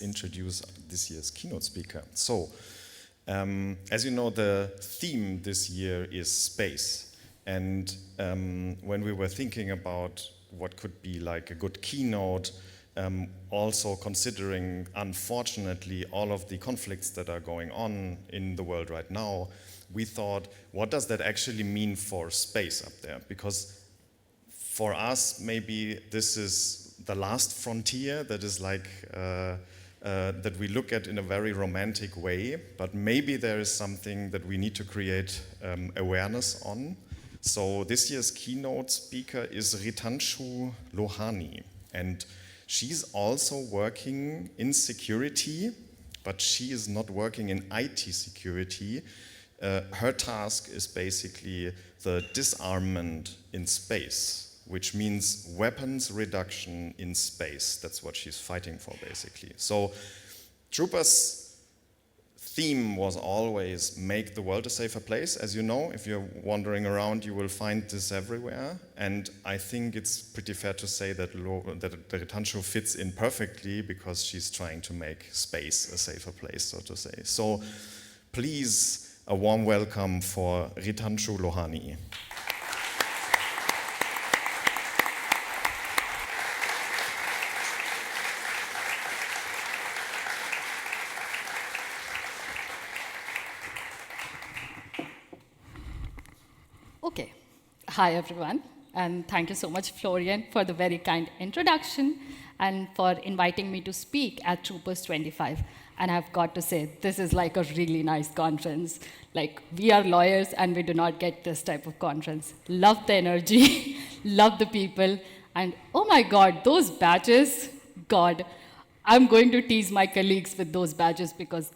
introduce this year's keynote speaker. So, as you know, the theme this year is space. And when we were thinking about what could be like a good keynote, also considering, unfortunately, all of the conflicts that are going on in the world right now, we thought, what does that actually mean for space up there? Because for us, maybe this is the last frontier that is like, that we look at in a very romantic way, but maybe there is something that we need to create awareness on. So this year's keynote speaker is Ritanshu Lohani, and she's also working in security, but she is not working in IT security. Her task is basically the disarmament in space, which means weapons reduction in space. That's what she's fighting for, basically. So Troopers' theme was always make the world a safer place. As you know, if you're wandering around, you will find this everywhere. And I think it's pretty fair to say that Ritanshu fits in perfectly because she's trying to make space a safer place, so to say. So please, a warm welcome for Ritanshu Lohani. Okay. Hi, everyone. And thank you so much, Florian, for the very kind introduction and for inviting me to speak at Troopers25. And I've got to say, this is like a really nice conference. Like, we are lawyers, and we do not get this type of conference. Love the energy, love the people, and oh my God, those badges, God, I'm going to tease my colleagues with those badges because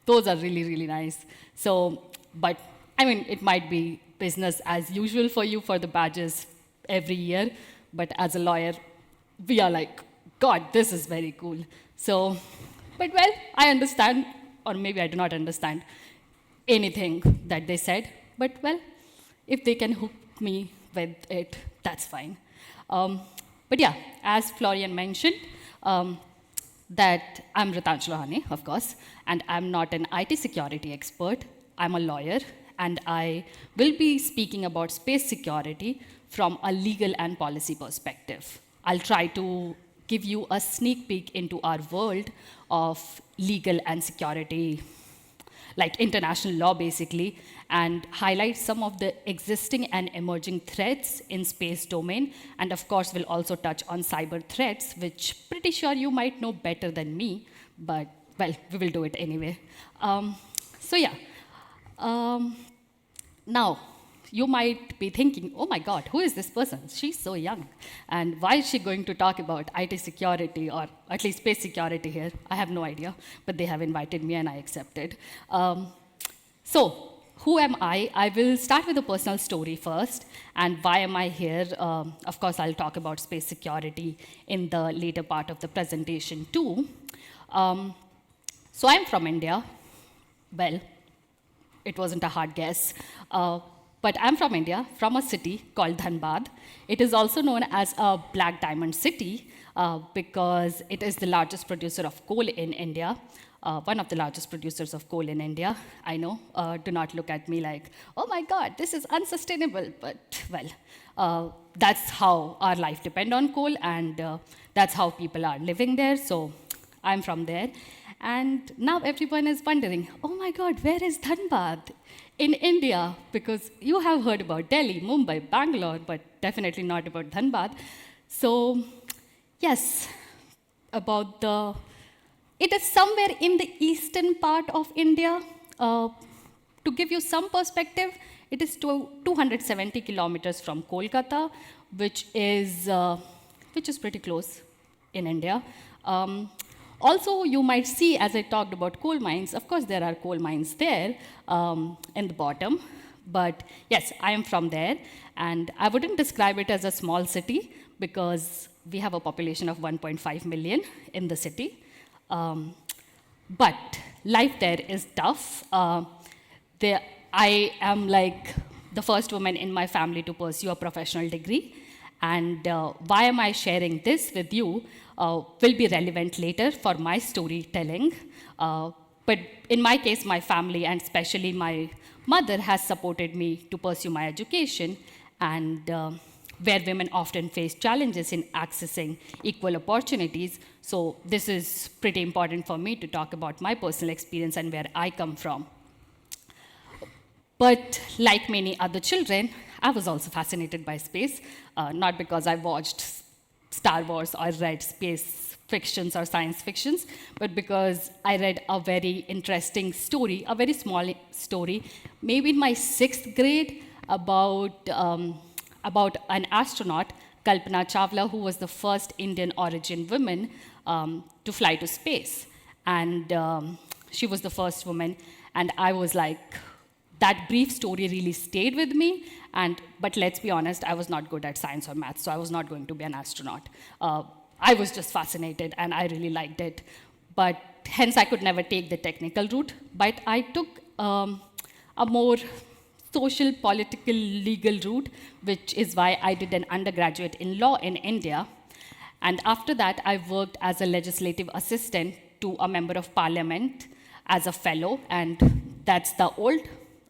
those are really, really nice. So, but I mean, it might be business as usual for you for the badges every year, but as a lawyer, we are like, God, this is very cool. So, but well, I understand, or maybe I do not understand anything that they said, but well, if they can hook me with it, that's fine. But yeah, as Florian mentioned, that I'm Ritanshu Lohani, of course, and I'm not an IT security expert. I'm a lawyer, and I will be speaking about space security from a legal and policy perspective. I'll try to give you a sneak peek into our world of legal and security, like international law basically, and highlight some of the existing and emerging threats in space domain, and of course we'll also touch on cyber threats, which pretty sure you might know better than me, but well, we will do it anyway. So yeah. Now, you might be thinking, oh my God, who is this person? She's so young. And why is she going to talk about IT security or at least space security here? I have no idea, but they have invited me and I accepted. So, who am I? I will start with a personal story first. And why am I here? Of course, I'll talk about space security in the later part of the presentation too. So I'm from India. Well, it wasn't a hard guess. But I'm from India, from a city called Dhanbad. It is also known as a black diamond city because it is the largest producer of coal in India, one of the largest producers of coal in India. I know, do not look at me like, oh my God, this is unsustainable. But well, that's how our life depends on coal, and that's how people are living there. So I'm from there. And now everyone is wondering, oh my God, where is Dhanbad in India? Because you have heard about Delhi, Mumbai, Bangalore, but definitely not about Dhanbad. So yes, it is somewhere in the eastern part of India. To give you some perspective, it is 270 kilometers from Kolkata, which is pretty close in India. Also, you might see, as I talked about coal mines, of course there are coal mines there in the bottom. But yes, I am from there. And I wouldn't describe it as a small city because we have a population of 1.5 million in the city. But life there is tough. I am like the first woman in my family to pursue a professional degree. And why am I sharing this with you? will be relevant later for my storytelling. But in my case, my family, and especially my mother, has supported me to pursue my education, and where women often face challenges in accessing equal opportunities. So this is pretty important for me to talk about my personal experience and where I come from. But like many other children, I was also fascinated by space, not because I watched Star Wars or read space fictions or science fictions, but because I read a very interesting story, a very small story, maybe in my 6th grade, about an astronaut, Kalpana Chawla, who was the first Indian origin woman to fly to space. And she was the first woman, and I was like, that brief story really stayed with me, but let's be honest, I was not good at science or math, so I was not going to be an astronaut. I was just fascinated, and I really liked it. But hence, I could never take the technical route. But I took a more social, political, legal route, which is why I did an undergraduate in law in India. And after that, I worked as a legislative assistant to a member of parliament as a fellow, and that's the old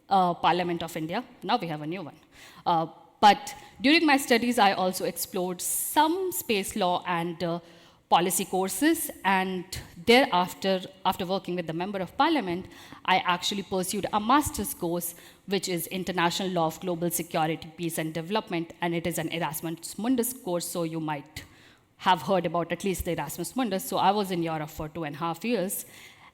Parliament of India. Now we have a new one. But during my studies, I also explored some space law and policy courses, and thereafter, after working with the Member of Parliament, I actually pursued a master's course, which is International Law of Global Security, Peace and Development, and it is an Erasmus Mundus course, so you might have heard about at least the Erasmus Mundus. So I was in Europe for 2.5 years,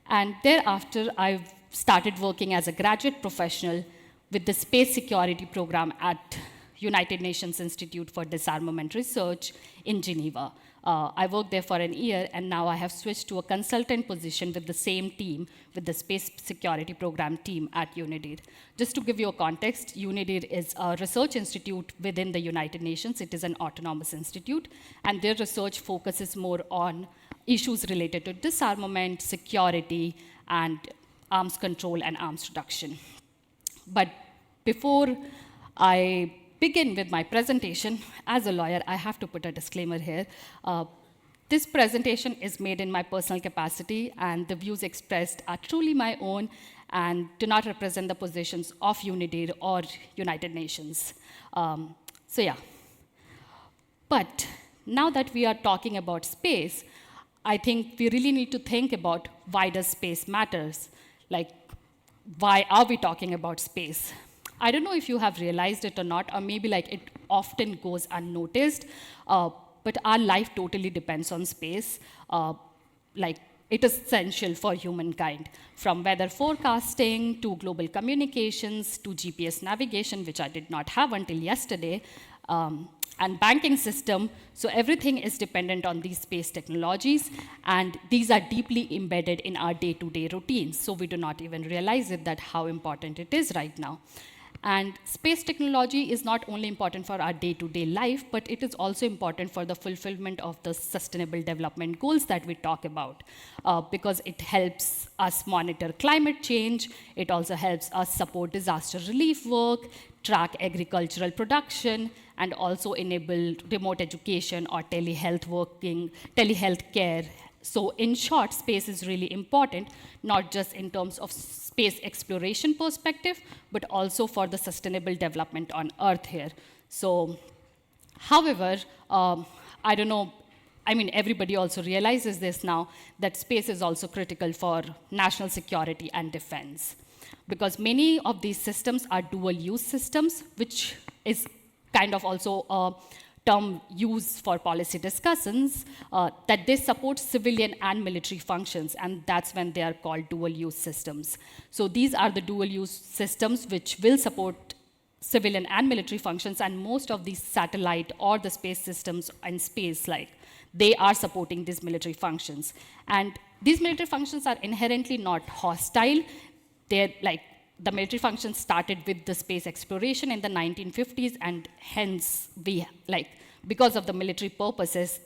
and thereafter, I started working as a graduate professional with the Space Security Program at United Nations Institute for Disarmament Research in Geneva. I worked there for an year, and now I have switched to a consultant position with the same team, with the Space Security Program team at UNIDIR. Just to give you a context, UNIDIR is a research institute within the United Nations. It is an autonomous institute, and their research focuses more on issues related to disarmament, security, and arms control and arms reduction. But before I begin with my presentation, as a lawyer, I have to put a disclaimer here. This presentation is made in my personal capacity, and the views expressed are truly my own and do not represent the positions of UNIDIR or United Nations. So yeah. But now that we are talking about space, I think we really need to think about why does space matters? Like, why are we talking about space? I don't know if you have realized it or not, or maybe like it often goes unnoticed, but our life totally depends on space. Like, it is essential for humankind, from weather forecasting to global communications to GPS navigation, which I did not have until yesterday, and banking system. So everything is dependent on these space technologies, and these are deeply embedded in our day-to-day routines. So we do not even realize it, that how important it is right now. And space technology is not only important for our day-to-day life, but it is also important for the fulfillment of the sustainable development goals that we talk about, because it helps us monitor climate change. It also helps us support disaster relief work, track agricultural production, and also enable remote education or telehealth care. So in short, space is really important, not just in terms of space exploration perspective, but also for the sustainable development on Earth here. So, however, I don't know, I mean, everybody also realizes this now, that space is also critical for national security and defense. Because many of these systems are dual-use systems, which is kind of also a term used for policy discussions, that they support civilian and military functions, and that's when they are called dual-use systems. So these are the dual-use systems which will support civilian and military functions, and most of these satellite or the space systems in space, like, they are supporting these military functions. And these military functions are inherently not hostile. They're like, the military functions started with the space exploration in the 1950s, and hence because of the military purposes,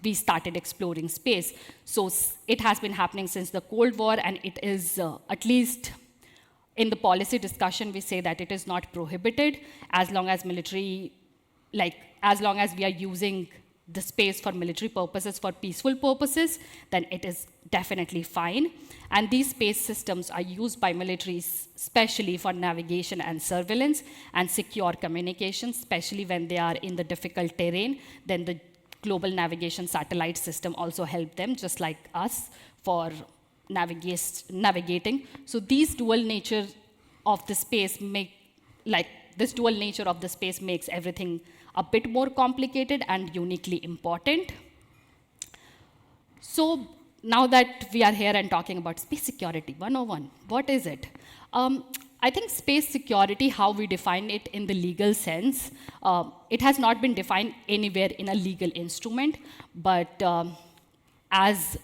we started exploring space. So it has been happening since the Cold War, and it is, at least in the policy discussion, we say that it is not prohibited as long as military, as long as we are using the space for military purposes, for peaceful purposes, then it is definitely fine. And these space systems are used by militaries, especially for navigation and surveillance and secure communication, especially when they are in the difficult terrain. Then the global navigation satellite system also help them, just like us, for navigating. So these dual nature of the space makes everything a bit more complicated and uniquely important. So now that we are here and talking about space security 101, what is it? I think space security, how we define it in the legal sense, it has not been defined anywhere in a legal instrument, but as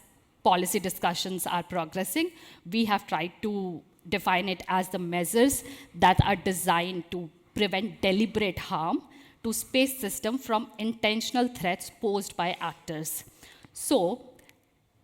policy discussions are progressing, we have tried to define it as the measures that are designed to prevent deliberate harm to space system from intentional threats posed by actors. So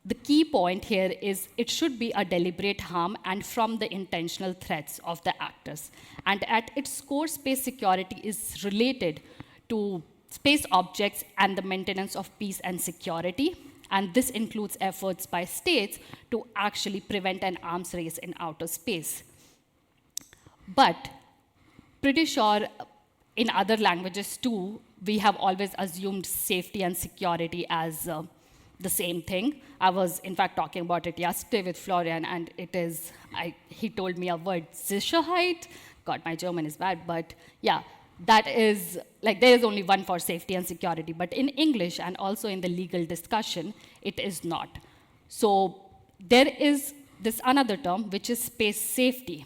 the key point here is it should be a deliberate harm and from the intentional threats of the actors. And at its core, space security is related to space objects and the maintenance of peace and security. And this includes efforts by states to actually prevent an arms race in outer space. But pretty sure in other languages too, we have always assumed safety and security as the same thing. I was, in fact, talking about it yesterday with Florian, and he told me a word, Sicherheit. God, my German is bad, but yeah, that is, like, there is only one for safety and security, but in English and also in the legal discussion, it is not. So there is this another term, which is space safety.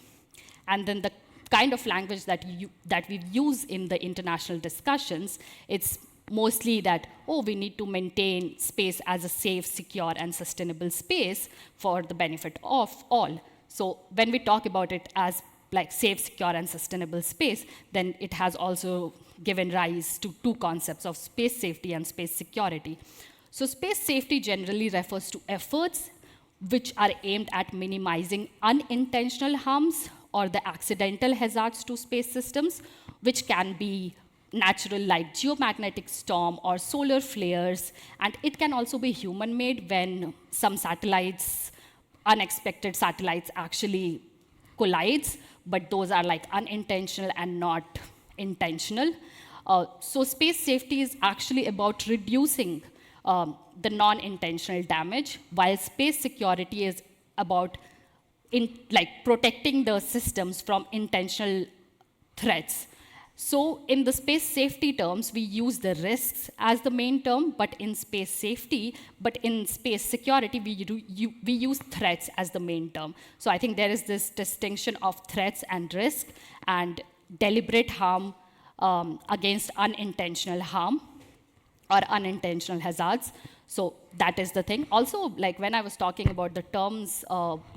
And then the kind of language that we use in the international discussions, it's mostly that, oh, we need to maintain space as a safe, secure, and sustainable space for the benefit of all. So when we talk about it as like safe, secure, and sustainable space, then it has also given rise to two concepts of space safety and space security. So space safety generally refers to efforts which are aimed at minimizing unintentional harms or the accidental hazards to space systems, which can be natural like geomagnetic storm or solar flares, and it can also be human-made when some satellites, unexpected satellites actually collides, but those are like unintentional and not intentional. So space safety is actually about reducing the non-intentional damage, while space security is about protecting the systems from intentional threats. So in the space safety terms, we use the risks as the main term, but in space security, we use threats as the main term. So I think there is this distinction of threats and risk and deliberate harm against unintentional harm or unintentional hazards. So that is the thing. Also, like when I was talking about the terms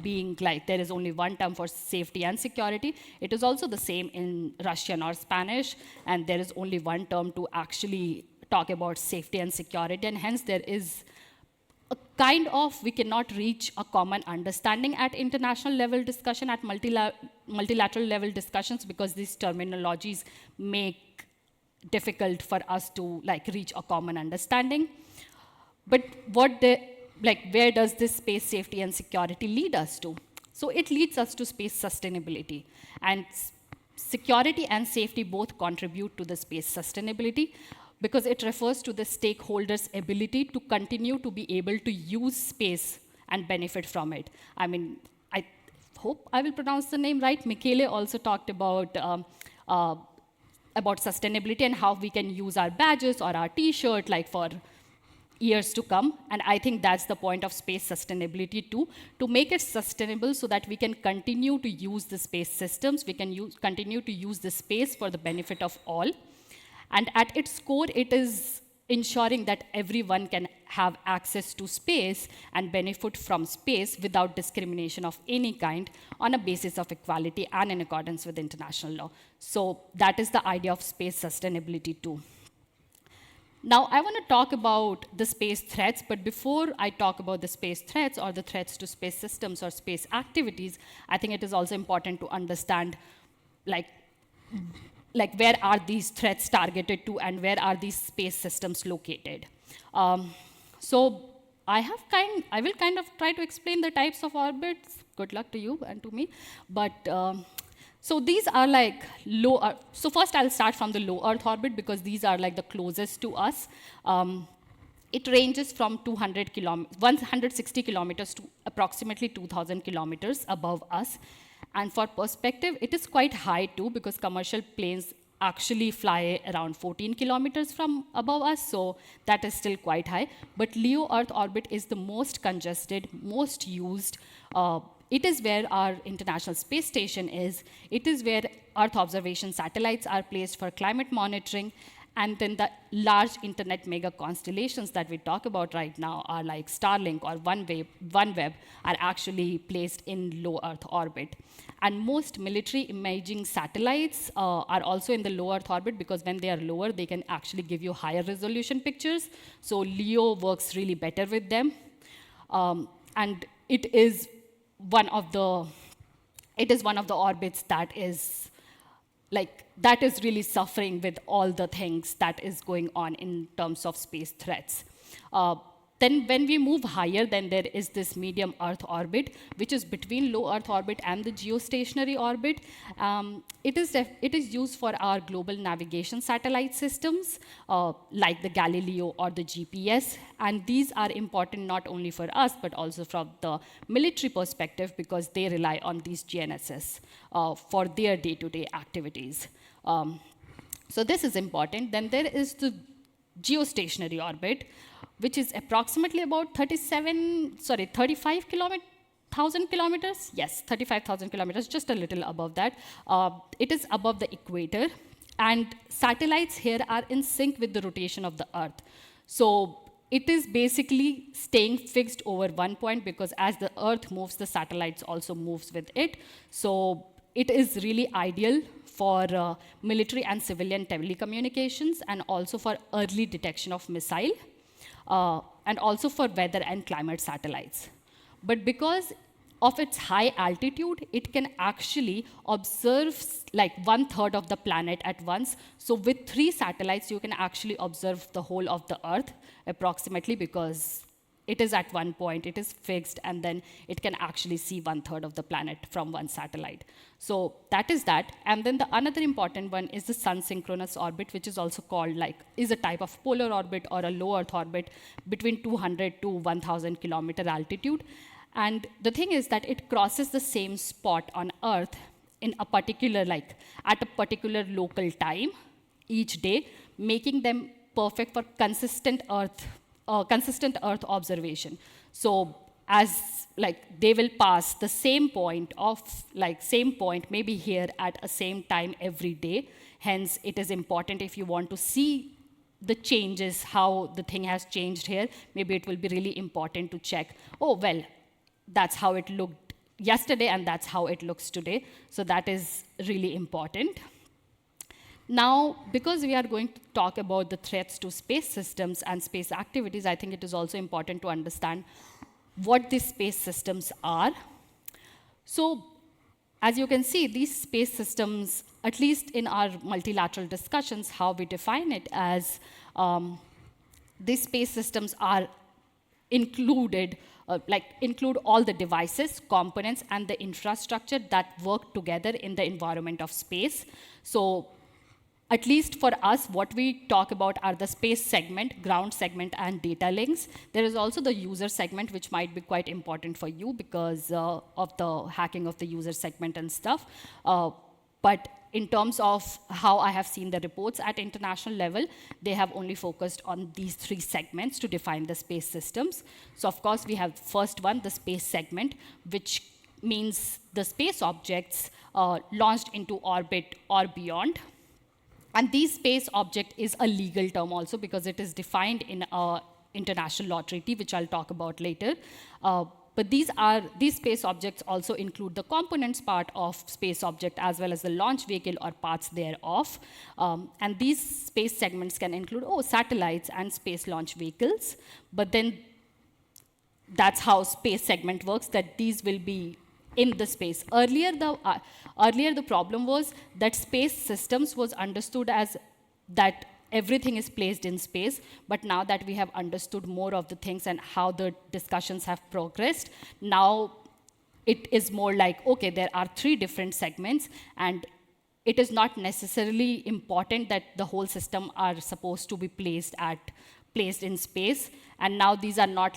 being like there is only one term for safety and security, it is also the same in Russian or Spanish, and there is only one term to actually talk about safety and security, and hence there is a kind of, we cannot reach a common understanding at international level discussion, at multilateral level discussions, because these terminologies make difficult for us to reach a common understanding. But where does this space safety and security lead us to? So it leads us to space sustainability. And security and safety both contribute to the space sustainability because it refers to the stakeholders' ability to continue to be able to use space and benefit from it. I mean, I hope I will pronounce the name right. Michele also talked about sustainability and how we can use our badges or our T-shirt for years to come, and I think that's the point of space sustainability too, to make it sustainable so that we can continue to use the space systems, we can continue to use the space for the benefit of all. And at its core, it is ensuring that everyone can have access to space and benefit from space without discrimination of any kind on a basis of equality and in accordance with international law. So that is the idea of space sustainability too. Now, I want to talk about the space threats, but before I talk about the space threats or the threats to space systems or space activities, I think it is also important to understand where are these threats targeted to and where are these space systems located. So I will kind of try to explain the types of orbits. Good luck to you and to me. But so these are like low Earth. So first I'll start from the low Earth orbit because these are like the closest to us. It ranges from 160 kilometers to approximately 2,000 kilometers above us. And for perspective, it is quite high too because commercial planes actually fly around 14 kilometers from above us, so that is still quite high. But LEO Earth orbit is the most congested, most used. It is where our International Space Station is. It is where Earth observation satellites are placed for climate monitoring. And then the large internet mega constellations that we talk about right now are like Starlink or OneWeb are actually placed in low Earth orbit. And most military imaging satellites are also in the low Earth orbit because when they are lower, they can actually give you higher resolution pictures. So LEO works really better with them. And it is one of the orbits that is really suffering with all the things that is going on in terms of space threats. Then when we move higher, then there is this medium Earth orbit, which is between low Earth orbit and the geostationary orbit. It is used for our global navigation satellite systems, like the Galileo or the GPS. And these are important not only for us, but also from the military perspective, because they rely on these GNSS for their day-to-day activities. So this is important. Then there is the geostationary orbit, which is approximately about 35,000 kilometers. Yes, 35,000 kilometers, just a little above that. It is above the equator. And satellites here are in sync with the rotation of the Earth. So it is basically staying fixed over one point because as the Earth moves, the satellites also moves with it. So it is really ideal for military and civilian telecommunications and also for early detection of missile. And also for weather and climate satellites. But because of its high altitude, it can actually observe like 1/3 of the planet at once. So with 3 satellites, you can actually observe the whole of the Earth approximately because it is at one point, it is fixed, and then it can actually see 1/3 of the planet from one satellite. So that is that. And then the another important one is the sun synchronous orbit, which is also called is a type of polar orbit or a low Earth orbit between 200 to 1,000 kilometer altitude. And the thing is that it crosses the same spot on Earth in a particular, at a particular local time each day, making them perfect for consistent Earth observation. So as they will pass the same point maybe here at a same time every day. Hence, it is important if you want to see the changes, how the thing has changed here. Maybe it will be really important to check, oh, well, that's how it looked yesterday and that's how it looks today. So that is really important. Now, because we are going to talk about the threats to space systems and space activities, I think it is also important to understand what these space systems are. So, as you can see, these space systems, at least in our multilateral discussions, how we define it as these space systems are include all the devices, components, and the infrastructure that work together in the environment of space. So, at least for us, what we talk about are the space segment, ground segment, and data links. There is also the user segment, which might be quite important for you because of the hacking of the user segment and stuff. But in terms of how I have seen the reports at international level, they have only focused on these 3 segments to define the space systems. So of course, we have first one, the space segment, which means the space objects launched into orbit or beyond. And these space object is a legal term also because it is defined in international law treaty, which I'll talk about later. But these space objects also include the components part of space object as well as the launch vehicle or parts thereof. And these space segments can include satellites and space launch vehicles. But then that's how space segment works, that these will be in the space. Earlier, the problem was that space systems was understood as that everything is placed in space, but now that we have understood more of the things and how the discussions have progressed, now it is more like, okay, there are 3 different segments, and it is not necessarily important that the whole system are supposed to be placed in space. And now these are not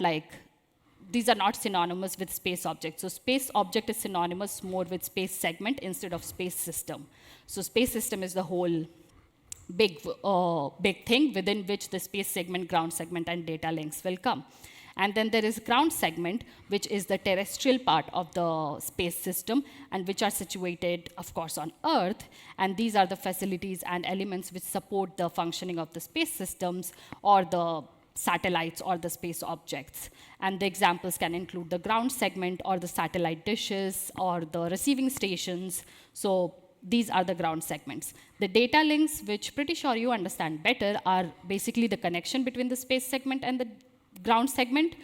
synonymous with space object. So space object is synonymous more with space segment instead of space system. So space system is the whole big thing within which the space segment, ground segment, and data links will come. And then there is ground segment, which is the terrestrial part of the space system, and which are situated, of course, on Earth. And these are the facilities and elements which support the functioning of the space systems or the satellites or the space objects. And the examples can include the ground segment or the satellite dishes or the receiving stations. So these are the ground segments. The data links, which pretty sure you understand better, are basically the connection between the space segment and the ground segment.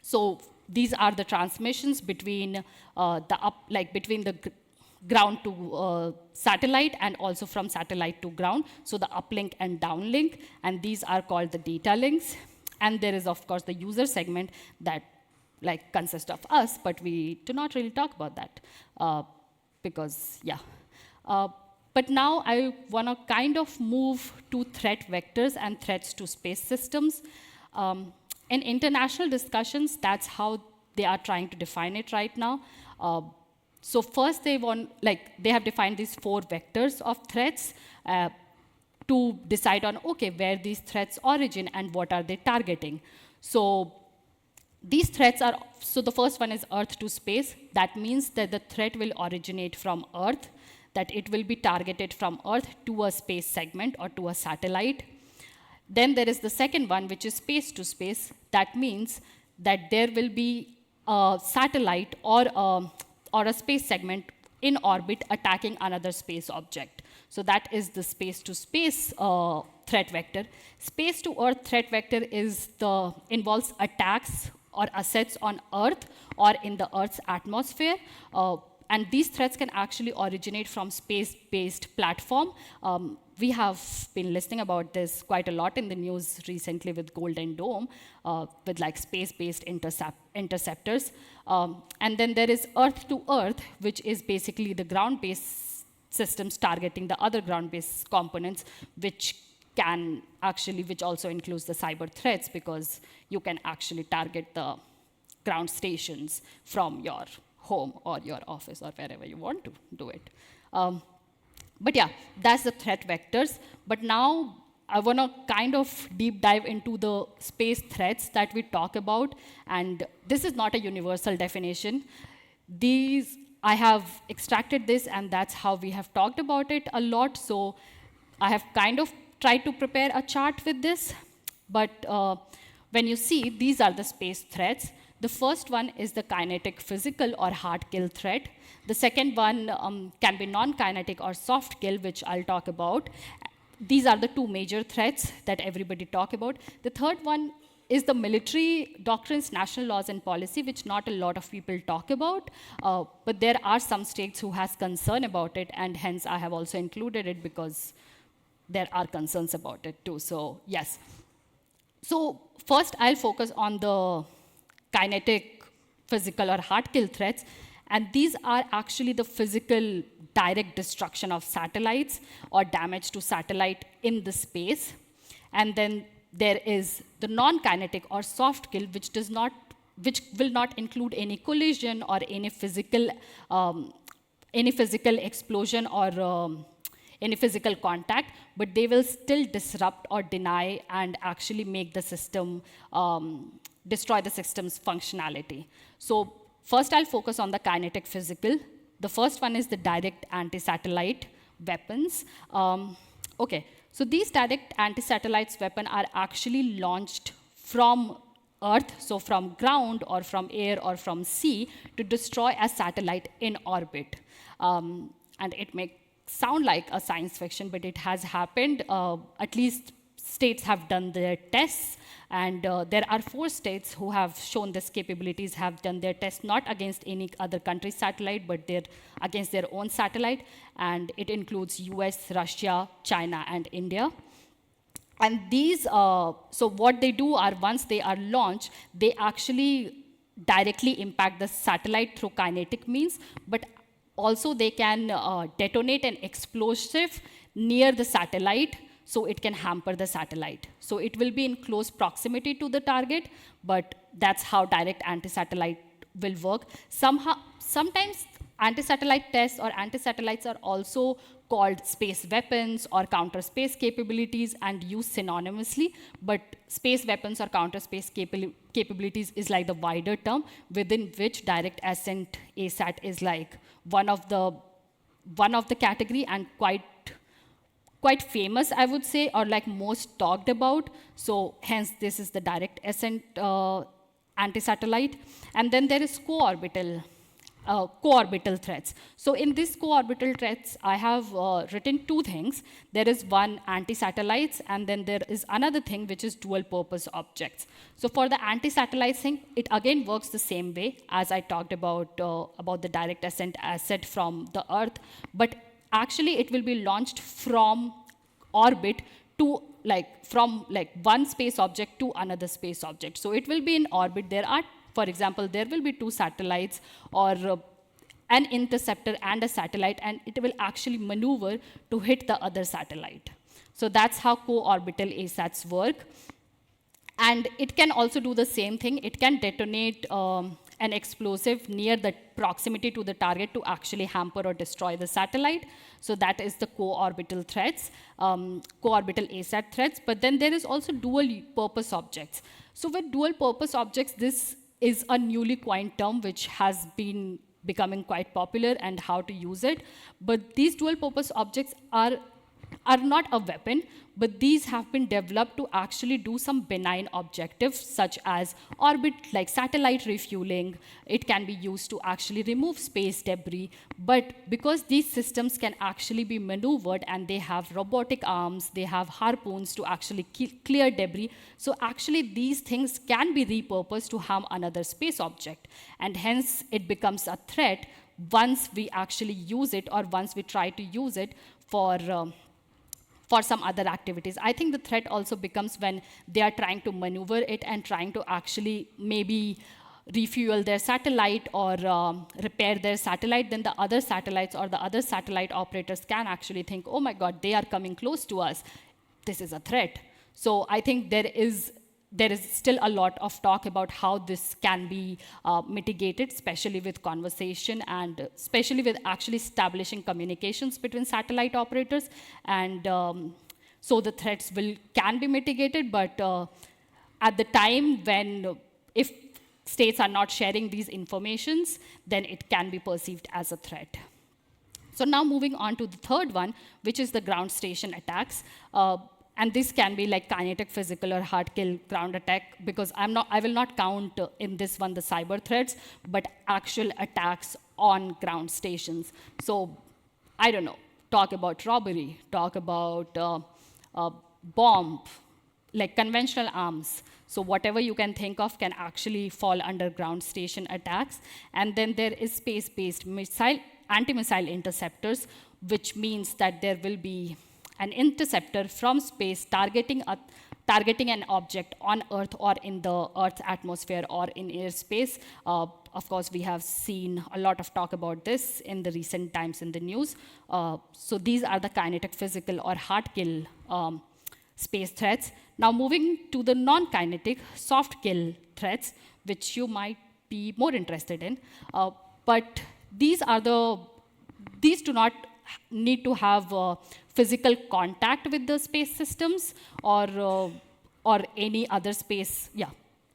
So these are the transmissions between between the ground to satellite and also from satellite to ground. So the uplink and downlink, and these are called the data links. And there is, of course, the user segment that consists of us, but we do not really talk about that because, yeah. But now I want to kind of move to threat vectors and threats to space systems. In international discussions, that's how they are trying to define it right now. So first they have defined these 4 vectors of threats to decide on, okay, where these threats origin and what are they targeting. So these threats are, so the first one is Earth to space. That means that the threat will originate from Earth, that it will be targeted from Earth to a space segment or to a satellite. Then there is the second one, which is space to space. That means that there will be a satellite or a space segment in orbit attacking another space object. So that is the space to space threat vector. Space to Earth threat vector involves attacks or assets on Earth or in the Earth's atmosphere. And these threats can actually originate from space-based platform. We have been listening about this quite a lot in the news recently with Golden Dome, with space-based interceptors. And then there is Earth to Earth, which is basically the ground-based systems targeting the other ground-based components, which also includes the cyber threats, because you can actually target the ground stations from your home or your office or wherever you want to do it. But yeah, that's the threat vectors. But now I want to kind of deep dive into the space threats that we talk about. And this is not a universal definition. I have extracted this, and that's how we have talked about it a lot. So I have kind of tried to prepare a chart with this. But when you see, these are the space threats. The first one is the kinetic physical or hard kill threat. The second one can be non-kinetic or soft kill, which I'll talk about. These are the 2 major threats that everybody talk about. The third one is the military doctrines, national laws, and policy, which not a lot of people talk about. But there are some states who has concern about it, and hence I have also included it because there are concerns about it too. So yes. So first I'll focus on the kinetic, physical, or hard kill threats. And these are actually the physical direct destruction of satellites or damage to satellite in the space. And then there is the non-kinetic or soft kill, which will not include any collision or any physical explosion or any physical contact, but they will still disrupt or deny and actually make the system destroy the system's functionality. So first I'll focus on the kinetic physical. The first one is the direct anti-satellite weapons. Okay, so these direct anti-satellite weapons are actually launched from Earth, so from ground or from air or from sea, to destroy a satellite in orbit. And it may sound like a science fiction, but it has happened. At least states have done their tests, and there are 4 states who have shown this capabilities, have done their tests not against any other country's satellite, but they're against their own satellite, and it includes US, Russia, China, and India. And these, so what they do are once they are launched, they actually directly impact the satellite through kinetic means, but also they can detonate an explosive near the satellite, so it can hamper the satellite. So it will be in close proximity to the target, but that's how direct anti-satellite will work. Sometimes anti-satellite tests or anti-satellites are also called space weapons or counter space capabilities and used synonymously, but space weapons or counter space capabilities is like the wider term within which direct ascent ASAT is like one of the category, and quite famous, I would say, or like most talked about. So hence this is the direct ascent anti-satellite. And then there is co-orbital threats. So in this co-orbital threats, I have written 2 things. There is one anti-satellites, and then there is another thing which is dual purpose objects. So for the anti-satellite thing, it again works the same way as I talked about the direct ascent asset from the Earth, but actually it will be launched from orbit to from one space object to another space object. So it will be in orbit. For example, there will be 2 satellites or an interceptor and a satellite, and it will actually maneuver to hit the other satellite. So that's how co-orbital ASATs work. And it can also do the same thing. It can detonate an explosive near the proximity to the target to actually hamper or destroy the satellite. So that is the co-orbital threats, co-orbital ASAT threats. But then there is also dual purpose objects. So with dual purpose objects, this is a newly coined term which has been becoming quite popular and how to use it. But these dual purpose objects are not a weapon, but these have been developed to actually do some benign objectives such as orbit, like satellite refueling. It can be used to actually remove space debris, but because these systems can actually be maneuvered and they have robotic arms, they have harpoons to actually clear debris, so actually these things can be repurposed to harm another space object, and hence it becomes a threat once we actually use it or once we try to use it for some other activities. I think the threat also becomes when they are trying to maneuver it and trying to actually maybe refuel their satellite or repair their satellite. Then the other satellites or the other satellite operators can actually think, oh my God, they are coming close to us. This is a threat. So I think there is still a lot of talk about how this can be mitigated, especially with conversation and especially with actually establishing communications between satellite operators. And so the threats can be mitigated, but at the time when, if states are not sharing these informations, then it can be perceived as a threat. So now moving on to the third one, which is the ground station attacks. And this can be like kinetic, physical, or hard kill ground attack, because I will not count in this one the cyber threats, but actual attacks on ground stations. So I don't know, talk about robbery, talk about bomb, like conventional arms. So whatever you can think of can actually fall under ground station attacks. And then there is space-based anti-missile interceptors, which means that there will be an interceptor from space targeting an object on Earth or in the Earth's atmosphere or in airspace. Of course, we have seen a lot of talk about this in the recent times in the news. So these are the kinetic, physical, or hard kill space threats. Now moving to the non-kinetic, soft kill threats, which you might be more interested in. But these do not need to have physical contact with the space systems or any other space. Yeah,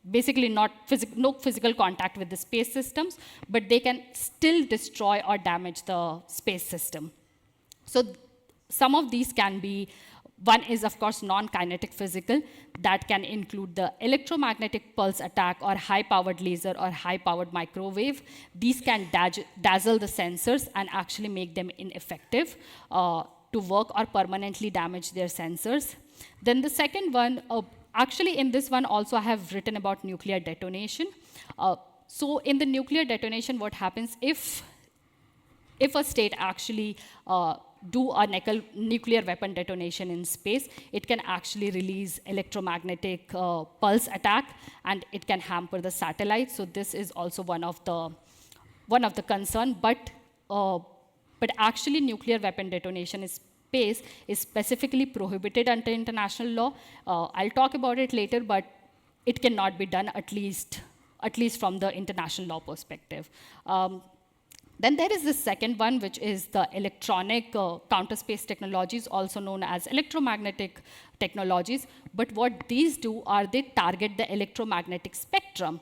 basically no physical contact with the space systems, but they can still destroy or damage the space system. So some of these can be, one is of course non-kinetic physical, that can include the electromagnetic pulse attack or high-powered laser or high-powered microwave. These can dazzle the sensors and actually make them ineffective to work or permanently damage their sensors. Then the second one, actually in this one also I have written about nuclear detonation. So in the nuclear detonation, what happens if a state actually do a nuclear weapon detonation in space, it can actually release electromagnetic pulse attack, and it can hamper the satellite. So this is also one of the concern. But actually, nuclear weapon detonation in space is specifically prohibited under international law. I'll talk about it later, but it cannot be done at least from the international law perspective. Then there is the second one, which is the electronic counter space technologies, also known as electromagnetic technologies. But what these do are they target the electromagnetic spectrum,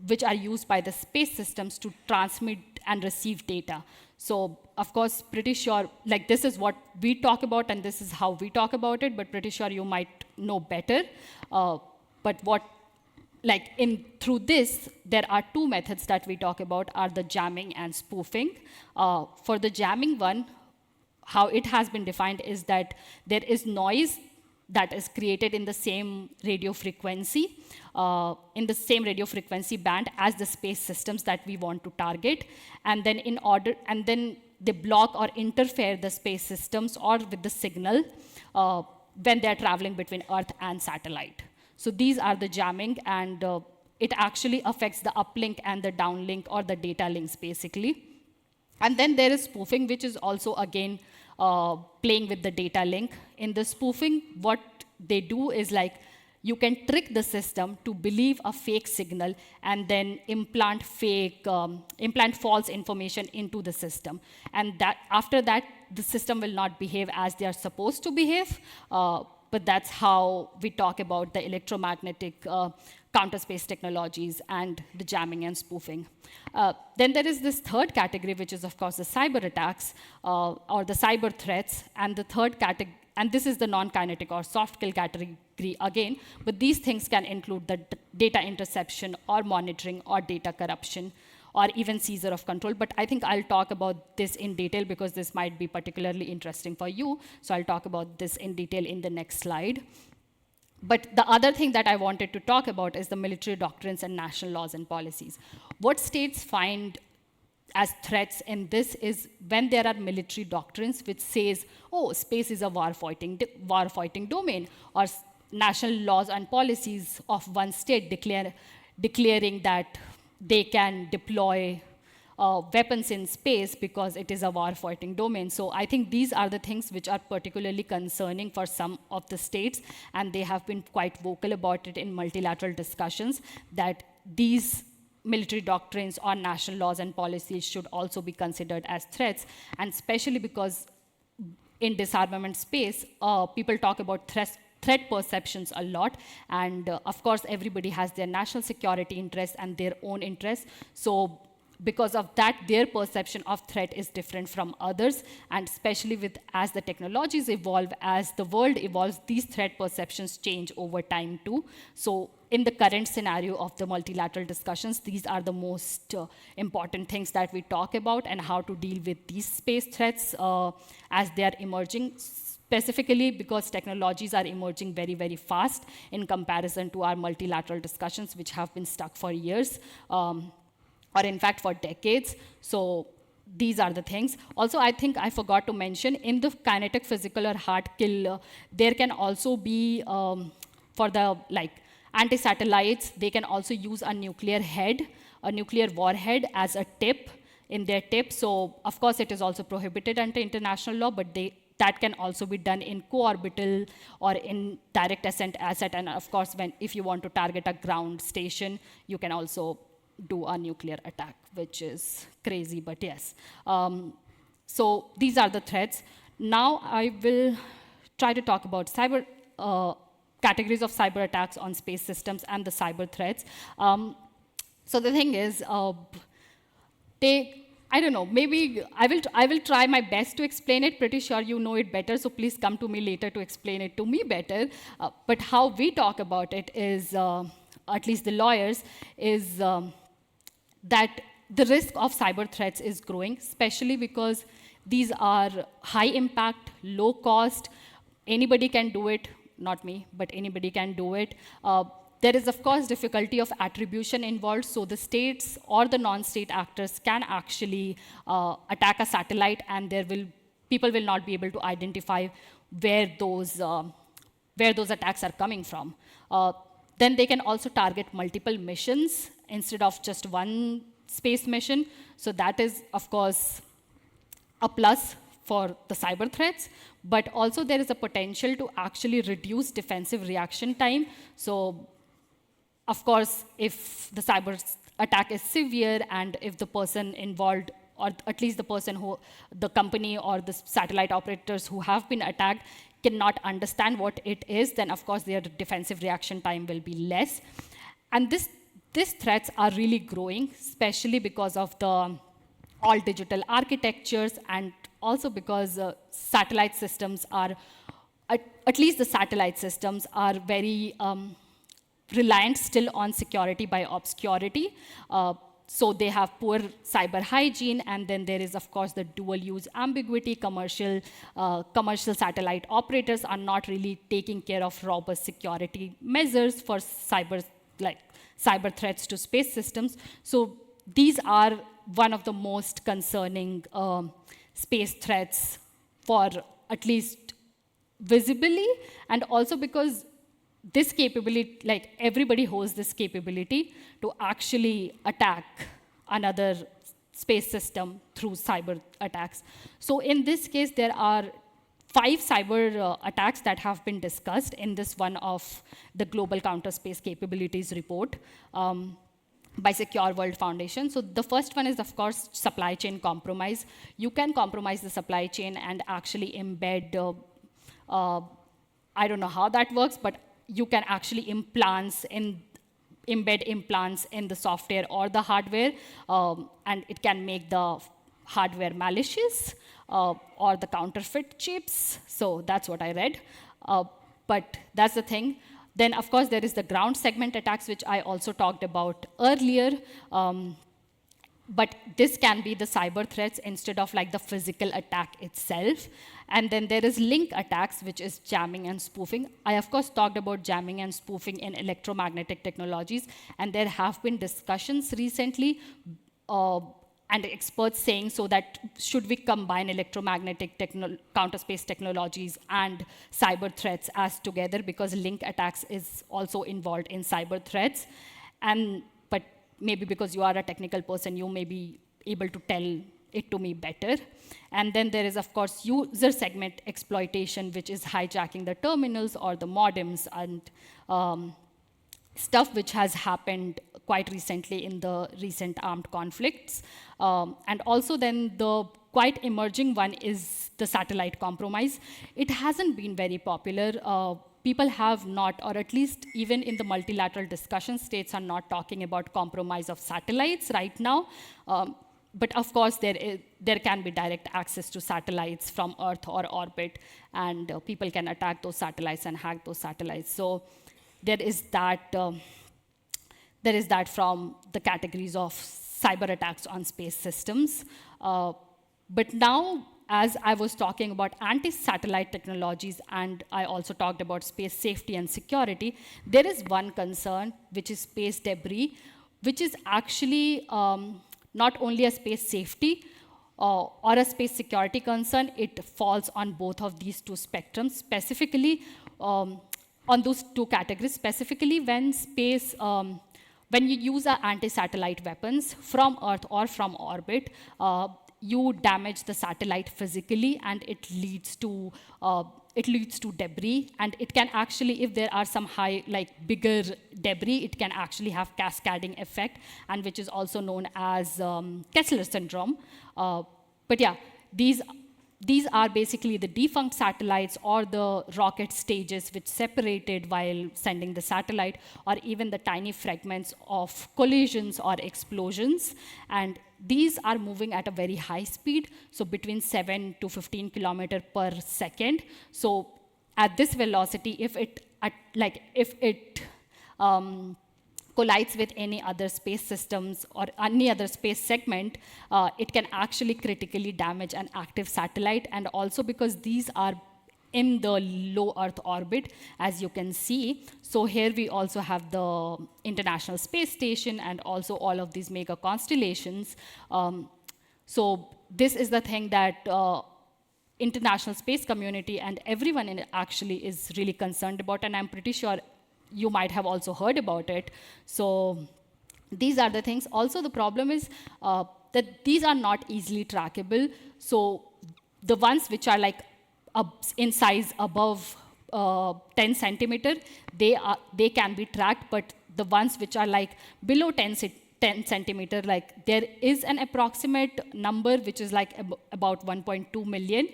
which are used by the space systems to transmit and receive data. So, of course, pretty sure, like this is what we talk about, and this is how we talk about it, but pretty sure you might know better. Through this, there are two methods that we talk about, are the jamming and spoofing. For the jamming one, how it has been defined is that there is noise that is created in the same radio frequency, band as the space systems that we want to target, and then they block or interfere the space systems or with the signal when they are traveling between Earth and satellite. So these are the jamming, and it actually affects the uplink and the downlink or the data links, basically. And then there is spoofing, which is also, again, playing with the data link. In the spoofing, what they do is like, you can trick the system to believe a fake signal and then implant false information into the system. And after that, the system will not behave as they are supposed to behave. But that's how we talk about the electromagnetic counter space technologies and the jamming and spoofing. Then there is this third category, which is, of course, the cyber attacks or the cyber threats. And the third category, and this is the non-kinetic or soft kill category again, but these things can include the data interception or monitoring or data corruption or even seizure of control. But I think I'll talk about this in detail because this might be particularly interesting for you. So I'll talk about this in detail in the next slide. But the other thing that I wanted to talk about is the military doctrines and national laws and policies. What states find as threats in this is when there are military doctrines which says, oh, space is a war-fighting domain, or national laws and policies of one state declaring that they can deploy weapons in space because it is a war-fighting domain. So I think these are the things which are particularly concerning for some of the states, and they have been quite vocal about it in multilateral discussions, that these military doctrines or national laws and policies should also be considered as threats, and especially because in disarmament space, people talk about threat perceptions a lot, and of course everybody has their national security interests and their own interests. So because of that, their perception of threat is different from others, and especially as the technologies evolve, as the world evolves, these threat perceptions change over time too. So in the current scenario of the multilateral discussions, these are the most important things that we talk about, and how to deal with these space threats as they are emerging, specifically because technologies are emerging very, very fast in comparison to our multilateral discussions, which have been stuck for years. Or in fact for decades. So these are the things. Also, I think I forgot to mention, in the kinetic, physical, or hard kill, there can also be, for the anti-satellites, they can also use a nuclear warhead as a tip in their tip. So of course it is also prohibited under international law, but that can also be done in co-orbital or in direct ascent asset. And of course, if you want to target a ground station, you can also do a nuclear attack, which is crazy, but yes. So these are the threats. Now I will try to talk about categories of cyber attacks on space systems and the cyber threats. So the thing is, I don't know, maybe I will try my best to explain it. Pretty sure you know it better, so please come to me later to explain it to me better. But how we talk about it is, at least the lawyers, is that the risk of cyber threats is growing, especially because these are high impact, low cost, Anybody can do it, not me, but anybody can do it. There is, of course, difficulty of attribution involved, so the states or the non-state actors can actually attack a satellite, and people will not be able to identify where those attacks are coming from. Then they can also target multiple missions instead of just one space mission. So that is, of course, a plus for the cyber threats, but also there is a potential to actually reduce defensive reaction time. So, of course, if the cyber attack is severe and if the person involved, or at least the company or the satellite operators who have been attacked cannot understand what it is, then of course their defensive reaction time will be less. And these threats are really growing, especially because of the all digital architectures, and also because satellite systems are, at least the satellite systems are very reliant still on security by obscurity. So they have poor cyber hygiene, and then there is, of course, the dual-use ambiguity. Commercial satellite operators are not really taking care of robust security measures for cyber threats to space systems. So these are one of the most concerning space threats, for at least visibly, and also because this capability, like everybody holds this capability to actually attack another space system through cyber attacks. So in this case, there are 5 cyber attacks that have been discussed in this one of the Global Counter Space Capabilities report by Secure World Foundation. So the first one is, of course, supply chain compromise. You can compromise the supply chain and actually embed, I don't know how that works, but you can actually embed implants in the software or the hardware, and it can make the hardware malicious or the counterfeit chips. So that's what I read. But that's the thing. Then, of course, there is the ground segment attacks, which I also talked about earlier. But this can be the cyber threats instead of like the physical attack itself. And then there is link attacks, which is jamming and spoofing. I, of course, talked about jamming and spoofing in electromagnetic technologies. And there have been discussions recently and experts saying so that should we combine electromagnetic counter space technologies and cyber threats as together, because link attacks is also involved in cyber threats. But maybe because you are a technical person, you may be able to tell it to me better. And then there is, of course, user segment exploitation, which is hijacking the terminals or the modems and stuff which has happened quite recently in the recent armed conflicts. And also then the quite emerging one is the satellite compromise. It hasn't been very popular. People have not, or at least even in the multilateral discussion, states are not talking about compromise of satellites right now. But of course, there can be direct access to satellites from Earth or orbit, and people can attack those satellites and hack those satellites. So there is that from the categories of cyber attacks on space systems. But now, as I was talking about anti-satellite technologies, and I also talked about space safety and security, there is one concern, which is space debris, which is actually not only a space safety or a space security concern. It falls on both of these two spectrums, specifically on those two categories, specifically when space, when you use anti-satellite weapons from Earth or from orbit, you damage the satellite physically, and it leads to debris. And it can actually, if there are some bigger debris, it can actually have cascading effect, and which is also known as Kessler syndrome. But yeah, these are basically the defunct satellites or the rocket stages which separated while sending the satellite, or even the tiny fragments of collisions or explosions. And these are moving at a very high speed, so between 7 to 15 kilometers per second. So at this velocity, if it collides with any other space systems or any other space segment, it can actually critically damage an active satellite. And also because these are in the low Earth orbit, as you can see. So here we also have the International Space Station and also all of these mega constellations. So this is the thing that international space community and everyone in it actually is really concerned about, and I'm pretty sure you might have also heard about it. So these are the things. Also, the problem is that these are not easily trackable. So the ones which are like in size above 10 centimeter, they can be tracked, but the ones which are like below 10 centimeter, like there is an approximate number which is like about 1.2 million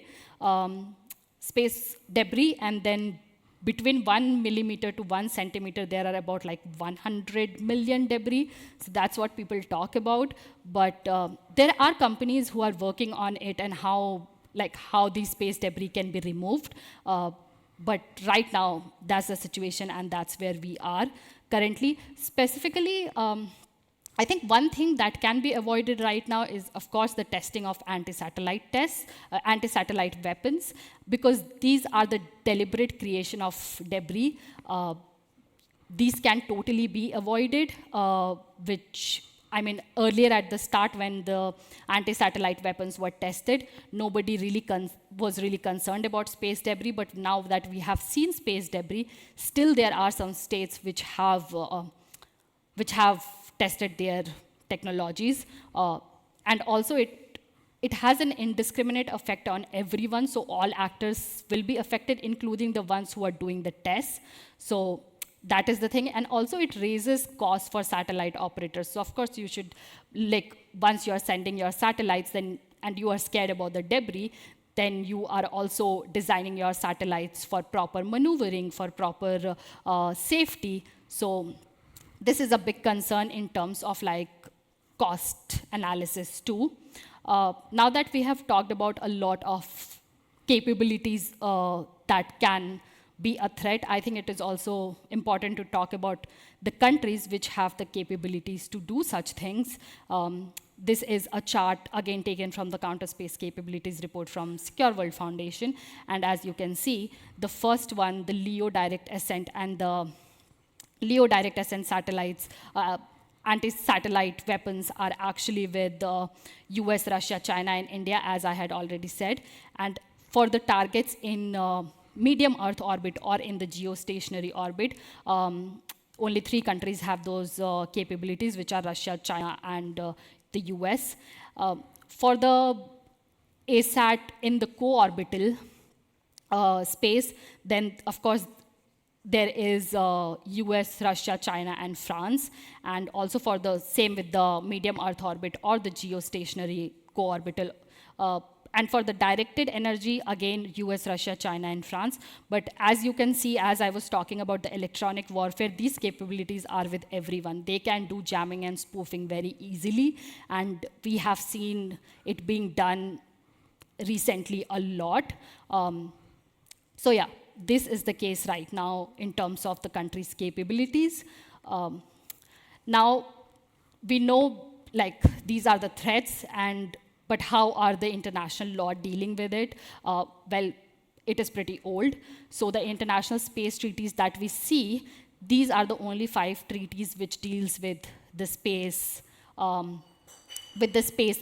space debris, and then between 1 millimeter to 1 centimeter, there are about like 100 million debris. So that's what people talk about. But there are companies who are working on it and how these space debris can be removed. But right now, that's the situation, and that's where we are currently. Specifically, I think one thing that can be avoided right now is, of course, the testing of anti-satellite tests, anti-satellite weapons, because these are the deliberate creation of debris. These can totally be avoided, which, I mean, earlier at the start when the anti-satellite weapons were tested, nobody really was really concerned about space debris, but now that we have seen space debris, still there are some states which have tested their technologies, and also it has an indiscriminate effect on everyone, so all actors will be affected, including the ones who are doing the tests. So that is the thing, and also it raises costs for satellite operators. So of course you should, like, once you are sending your satellites, then and you are scared about the debris, then you are also designing your satellites for proper maneuvering, for proper safety. So this is a big concern in terms of like cost analysis too. Now that we have talked about a lot of capabilities that can be a threat, I think it is also important to talk about the countries which have the capabilities to do such things. This is a chart, again, taken from the Counter Space Capabilities Report from Secure World Foundation. And as you can see, the first one, the LEO Direct Ascent and the LEO Direct Ascent satellites, anti-satellite weapons are actually with the US, Russia, China, and India, as I had already said. And for the targets in medium Earth orbit or in the geostationary orbit, only 3 countries have those capabilities, which are Russia, China, and the US. For the ASAT in the co-orbital space, then of course there is US, Russia, China, and France. And also for the same with the medium Earth orbit or the geostationary co-orbital. And for the directed energy, again, US, Russia, China, and France. But as you can see, as I was talking about the electronic warfare, these capabilities are with everyone. They can do jamming and spoofing very easily. And we have seen it being done recently a lot. So yeah, this is the case right now in terms of the country's capabilities. Now, we know like these are the threats, but how are the international law dealing with it? Well, it is pretty old. So the international space treaties that we see, these are the only 5 treaties which deals with the space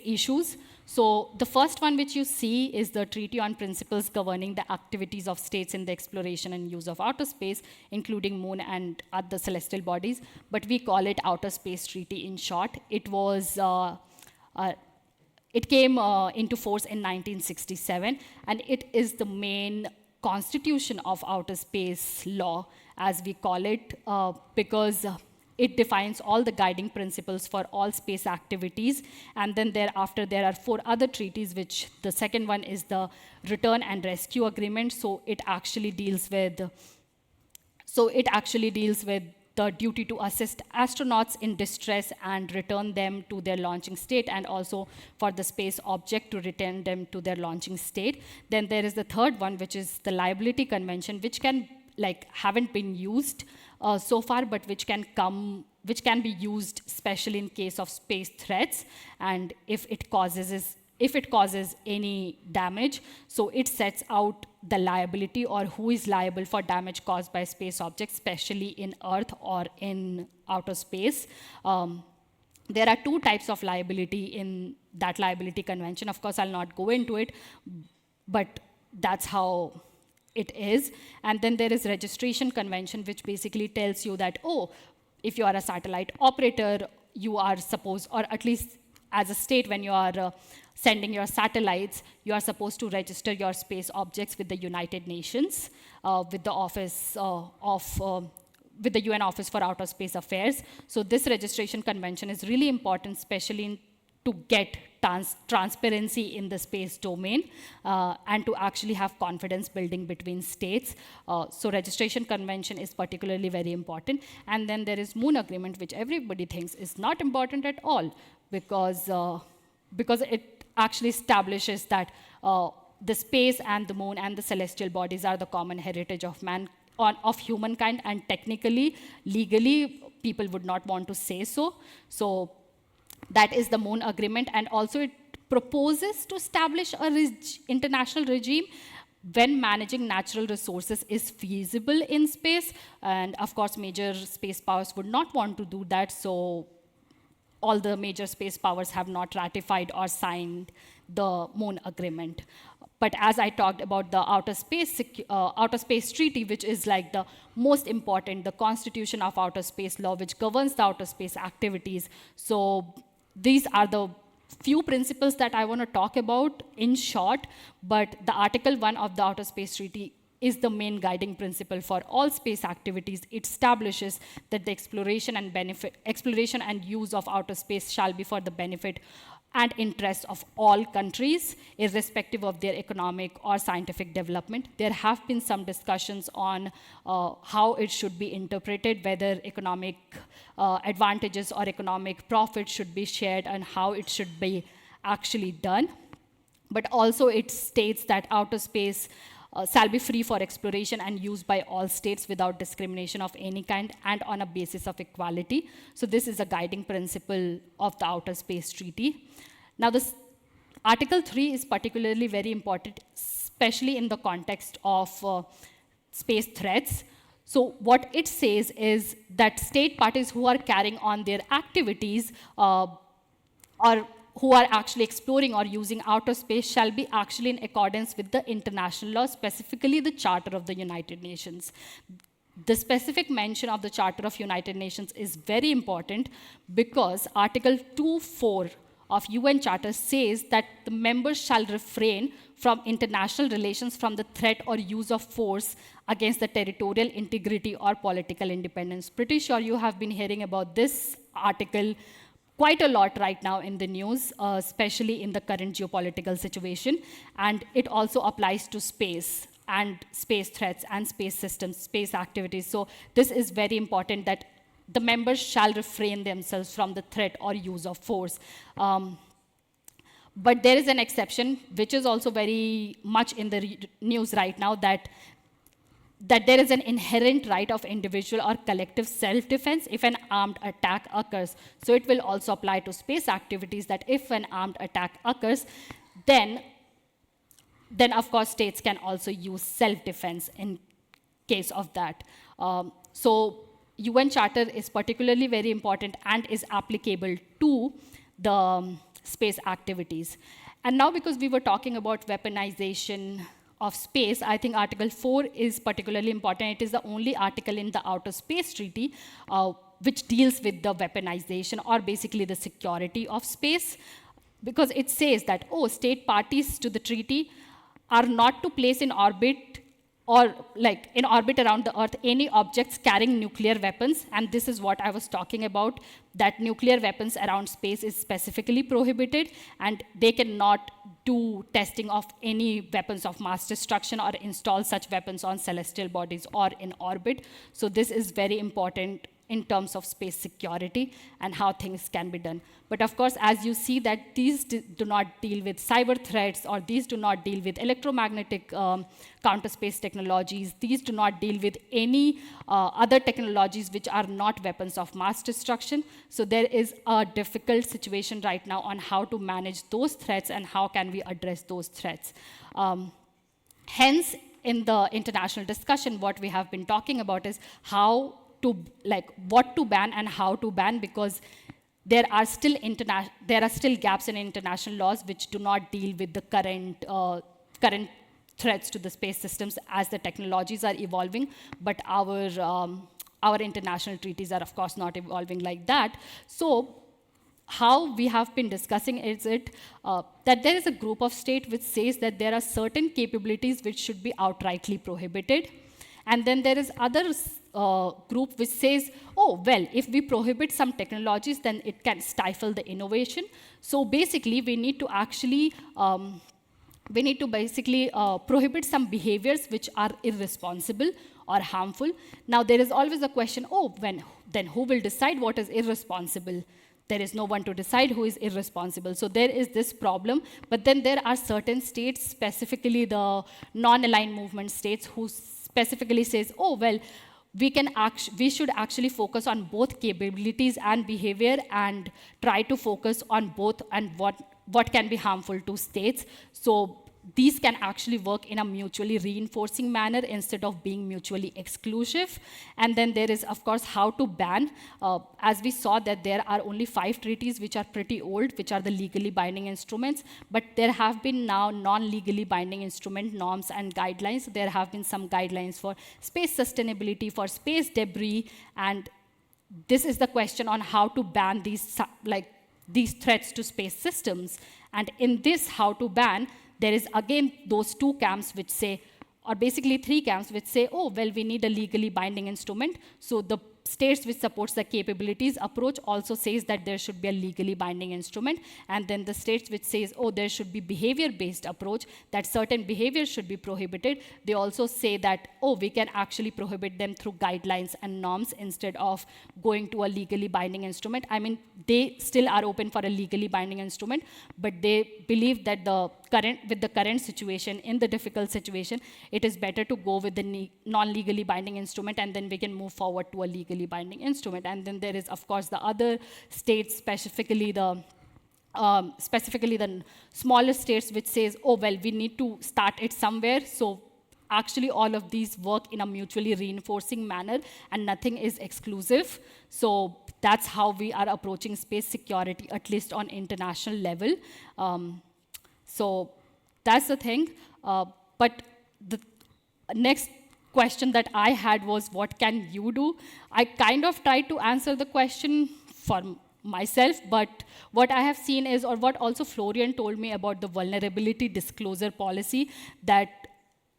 issues. So the first one which you see is the Treaty on Principles Governing the Activities of States in the Exploration and Use of Outer Space, including Moon and other celestial bodies, but we call it Outer Space Treaty in short. It was, it came into force in 1967, and it is the main constitution of outer space law, as we call it, because it defines all the guiding principles for all space activities. And then thereafter, there are 4 other treaties, which the second one is the Return and Rescue Agreement. So it actually deals with the duty to assist astronauts in distress and return them to their launching state, and also for the space object to return them to their launching state. Then there is the third one, which is the Liability Convention, which haven't been used so far, but which can be used especially in case of space threats, and if it causes if it causes any damage, so it sets out the liability or who is liable for damage caused by space objects, especially in Earth or in outer space. There are two types of liability in that liability convention. Of course, I'll not go into it, but that's how it is. And then there is registration convention, which basically tells you that, oh, if you are a satellite operator, you are supposed, or at least as a state, when you are sending your satellites, you are supposed to register your space objects with the United Nations, with the with the UN Office for Outer Space Affairs. So this registration convention is really important, especially to get transparency in the space domain and to actually have confidence building between states. So registration convention is particularly very important. And then there is Moon Agreement, which everybody thinks is not important at all, because it actually establishes that the space and the moon and the celestial bodies are the common heritage of of humankind, and technically, legally, people would not want to say so. So that is the Moon Agreement, and also it proposes to establish a international regime when managing natural resources is feasible in space. And of course, major space powers would not want to do that, so all the major space powers have not ratified or signed the Moon Agreement. But as I talked about the Outer Space Treaty, which is like the most important, the Constitution of Outer Space Law, which governs the outer space activities. So these are the few principles that I want to talk about in short, but the Article 1 of the Outer Space Treaty is the main guiding principle for all space activities. It establishes that the exploration and use of outer space shall be for the benefit and interest of all countries, irrespective of their economic or scientific development. There have been some discussions on how it should be interpreted, whether economic advantages or economic profit should be shared, and how it should be actually done. But also it states that outer space shall be free for exploration and use by all states without discrimination of any kind and on a basis of equality. So this is a guiding principle of the Outer Space Treaty. Now this Article 3 is particularly very important, especially in the context of space threats. So what it says is that state parties who are carrying on their activities or who are actually exploring or using outer space shall be actually in accordance with the international law, specifically the Charter of the United Nations. The specific mention of the Charter of United Nations is very important because Article 2.4 of UN Charter says that the members shall refrain from international relations from the threat or use of force against the territorial integrity or political independence. Pretty sure you have been hearing about this article quite a lot right now in the news, especially in the current geopolitical situation. And it also applies to space and space threats and space systems, space activities. So this is very important that the members shall refrain themselves from the threat or use of force. But there is an exception, which is also very much in the news right now, that there is an inherent right of individual or collective self-defense if an armed attack occurs. So it will also apply to space activities, that if an armed attack occurs, then of course states can also use self-defense in case of that. So UN Charter is particularly very important and is applicable to the space activities. And now, because we were talking about weaponization of space, I think Article 4 is particularly important. It is the only article in the Outer Space Treaty which deals with the weaponization or basically the security of space, because it says that, oh, state parties to the treaty are not to place in orbit or like in orbit around the Earth any objects carrying nuclear weapons. And this is what I was talking about, that nuclear weapons around space is specifically prohibited, and they cannot do testing of any weapons of mass destruction or install such weapons on celestial bodies or in orbit. So this is very important in terms of space security and how things can be done. But of course, as you see that these do not deal with cyber threats, or these do not deal with electromagnetic counter space technologies, these do not deal with any other technologies which are not weapons of mass destruction. So there is a difficult situation right now on how to manage those threats and how can we address those threats. Hence, in the international discussion, what we have been talking about is how to, what to ban and how to ban, because there are still gaps in international laws which do not deal with the current threats to the space systems as the technologies are evolving, but our international treaties are, of course, not evolving like that. So how we have been discussing is that there is a group of states which says that there are certain capabilities which should be outrightly prohibited. And then there is other group which says, oh, well, if we prohibit some technologies, then it can stifle the innovation. So basically, we need to actually prohibit some behaviors which are irresponsible or harmful. Now, there is always a question, then who will decide what is irresponsible? There is no one to decide who is irresponsible. So there is this problem. But then there are certain states, specifically the non-aligned movement states, who specifically says, oh, well, we should actually focus on both capabilities and behavior and try to focus on both and what can be harmful to states. So these can actually work in a mutually reinforcing manner instead of being mutually exclusive. And then there is, of course, how to ban. As we saw that there are only 5 treaties which are pretty old, which are the legally binding instruments. But there have been now non-legally binding instrument norms and guidelines. There have been some guidelines for space sustainability, for space debris. And this is the question on how to ban these threats to space systems. And in this how to ban, there is again those 2 camps which say, or basically 3 camps which say, oh, well, we need a legally binding instrument. So the states which supports the capabilities approach also says that there should be a legally binding instrument. And then the states which says, oh, there should be behavior-based approach, that certain behaviors should be prohibited. They also say that, oh, we can actually prohibit them through guidelines and norms instead of going to a legally binding instrument. I mean, they still are open for a legally binding instrument, but they believe that with the current situation, in the difficult situation, it is better to go with the non-legally binding instrument, and then we can move forward to a legally binding instrument. And then there is, of course, the other states, specifically the smaller states, which says, oh, well, we need to start it somewhere. So actually, all of these work in a mutually reinforcing manner, and nothing is exclusive. So that's how we are approaching space security, at least on international level. So that's the thing. But the next question that I had was, what can you do? I kind of tried to answer the question for myself, but what I have seen is, or what also Florian told me about the vulnerability disclosure policy that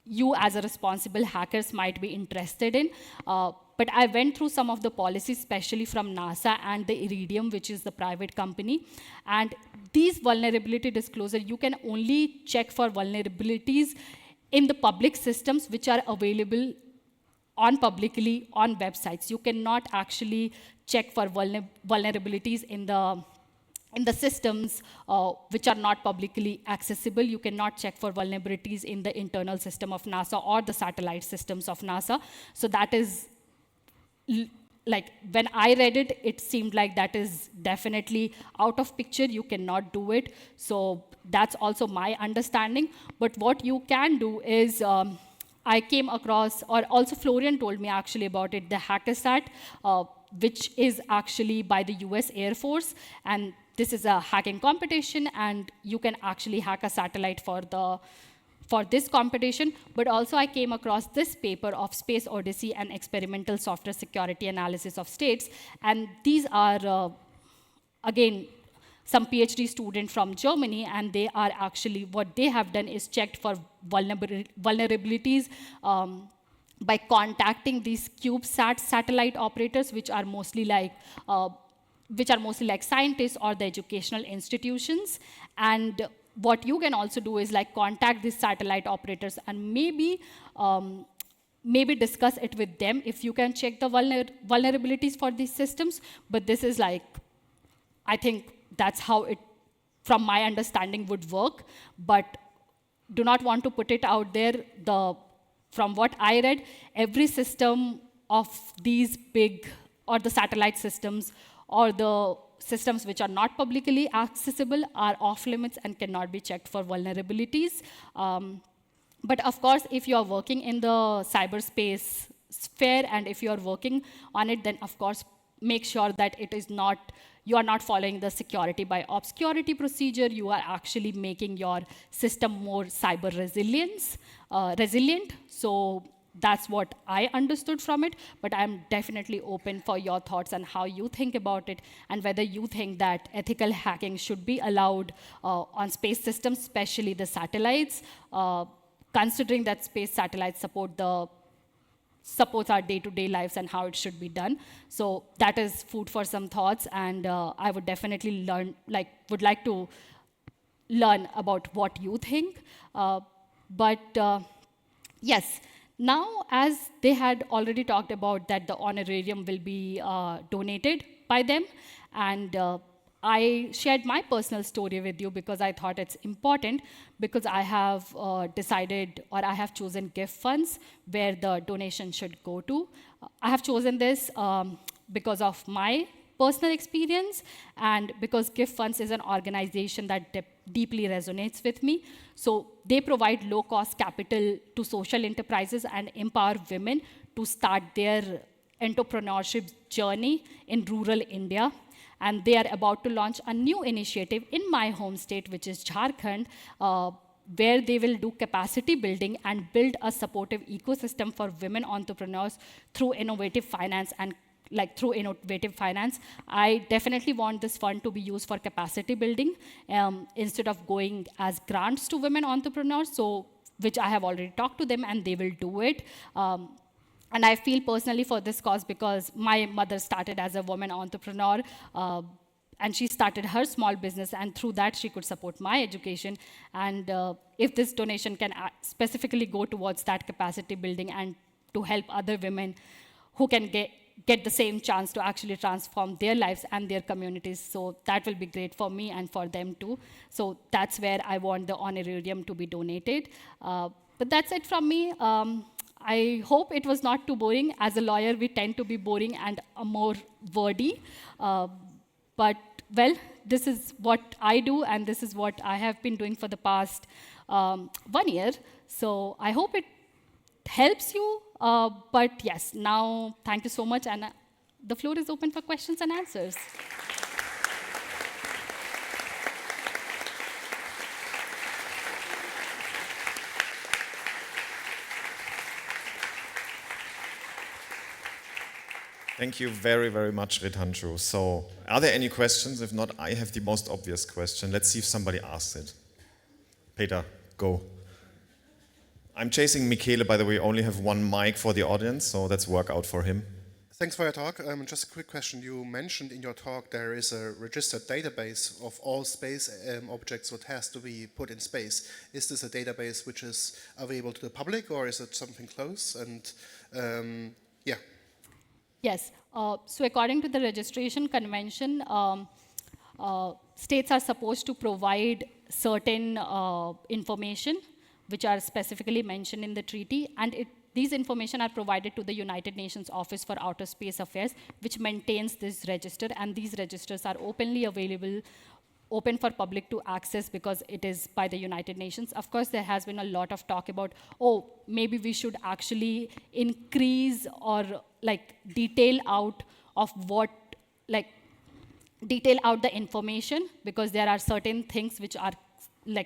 you as a responsible hackers might be interested in. But I went through some of the policies, especially from NASA and the Iridium, which is the private company. And these vulnerability disclosure, you can only check for vulnerabilities in the public systems which are available publicly on websites. You cannot actually check for vulnerabilities in the systems which are not publicly accessible. You cannot check for vulnerabilities in the internal system of NASA or the satellite systems of NASA. So that is, like, when I read it, it seemed like that is definitely out of picture. You cannot do it. So that's also my understanding. But what you can do is, I came across, or also Florian told me actually about it, the Hackasat, which is actually by the US Air Force. And this is a hacking competition, and you can actually hack a satellite for this competition. But also I came across this paper of Space Odyssey and Experimental Software Security Analysis of States. And these are, again, some PhD student from Germany, and they are actually, what they have done is checked for vulnerabilities by contacting these CubeSat satellite operators, which are mostly like scientists or the educational institutions. And what you can also do is like contact these satellite operators and maybe maybe discuss it with them if you can check the vulnerabilities for these systems. But this is like, I think that's how it, from my understanding, would work. But do not want to put it out there. From what I read, every system of these big, or the satellite systems, or the systems which are not publicly accessible, are off limits and cannot be checked for vulnerabilities. But of course, if you are working in the cyberspace sphere, and if you are working on it, then of course, make sure that it is not, you are not following the security by obscurity procedure. You are actually making your system more cyber resilient. So that's what I understood from it. But I'm definitely open for your thoughts and how you think about it, and whether you think that ethical hacking should be allowed on space systems, especially the satellites, considering that space satellites supports our day-to-day lives and how it should be done. So that is food for some thoughts, and I would definitely would like to learn about what you think. Yes, now as they had already talked about that the honorarium will be donated by them, and I shared my personal story with you because I thought it's important, because I have decided, or I have chosen gift funds where the donation should go to. I have chosen this because of my personal experience, and because gift funds is an organization that deeply resonates with me. So they provide low-cost capital to social enterprises and empower women to start their entrepreneurship journey in rural India. And they are about to launch a new initiative in my home state, which is Jharkhand, where they will do capacity building and build a supportive ecosystem for women entrepreneurs through innovative finance. I definitely want this fund to be used for capacity building instead of going as grants to women entrepreneurs, which I have already talked to them, and they will do it. And I feel personally for this cause because my mother started as a woman entrepreneur, and she started her small business, and through that she could support my education. And if this donation can specifically go towards that capacity building and to help other women who can get the same chance to actually transform their lives and their communities, so that will be great for me and for them too. So that's where I want the honorarium to be donated. But that's it from me. I hope it was not too boring. As a lawyer, we tend to be boring and more wordy. But, well, this is what I do, and this is what I have been doing for the past 1 year. So I hope it helps you. But yes, now, thank you so much, and the floor is open for questions and answers. Thank you very, very much, Ritanju. So, are there any questions? If not, I have the most obvious question. Let's see if somebody asks it. Peter, go. I'm chasing Michele, by the way. We only have one mic for the audience, so let's work out for him. Thanks for your talk. Just a quick question. You mentioned in your talk there is a registered database of all space objects that has to be put in space. Is this a database which is available to the public, or is it something close? And yeah. Yes. So according to the registration convention, states are supposed to provide certain information which are specifically mentioned in the treaty, and these information are provided to the United Nations Office for Outer Space Affairs, which maintains this register, and these registers are openly available, open for public to access, because it is by the United Nations. Of course, there has been a lot of talk about, maybe we should actually increase or detail out the information, because there are certain things which are